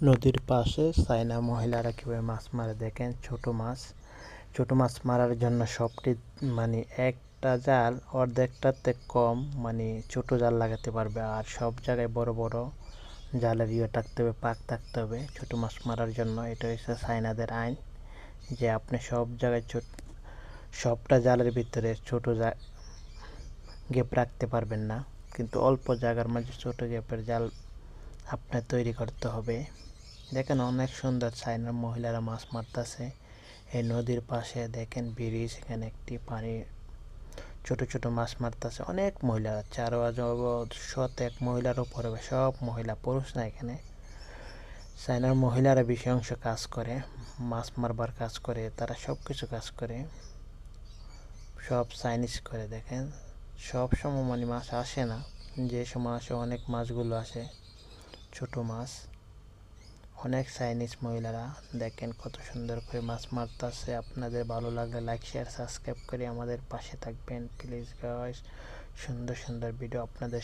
নদীর পাশে চায়না মহিলারা কীভাবে মাছ মারে দেখেন। ছোট মাছ মারার জন্য সবটি একটা জাল অর্ধেকটাতে কম ছোট জাল লাগাতে পারবে, আর সব জায়গায় বড় বড় জালের থাকতে হবে, পাক থাকতে হবে ছোট মাছ মারার জন্য। এটা হচ্ছে চায়নাদের আইন যে আপনি সব জায়গায় সবটা জালের ভিতরে ছোট গ্যাপ রাখতে পারবেন না, কিন্তু অল্প জায়গার মাঝে ছোট গ্যাপের জাল আপনার তৈরি করতে হবে। দেখেন অনেক সুন্দর চায়নার মহিলারা মাছ মারতেছে এই নদীর পাশে। দেখেন ব্রিজ, এখানে একটি পানি ছোট ছোট মাছ মারতেছে অনেক মহিলা, 4-100 মহিলার উপরে, সব মহিলা, পুরুষ না। এখানে চায়নার মহিলারা বেশি অংশ কাজ করে, মাছ মারবার কাজ করে, তারা সব কিছু কাজ করে, সব চাইনিজ করে। দেখেন সব সময় মাছ আসে না, যে সময় আসে অনেক মাছগুলো আসে ছোট মাছ। অনেক চাইনিজ মহিলারা দেখেন কত সুন্দর করে মাছ মারতেছে। আপনাদের ভালো লাগলে লাইক, শেয়ার, সাবস্ক্রাইব করে আমাদের পাশে থাকবেন প্লিজ গাইস। সুন্দর সুন্দর ভিডিও আপনাদের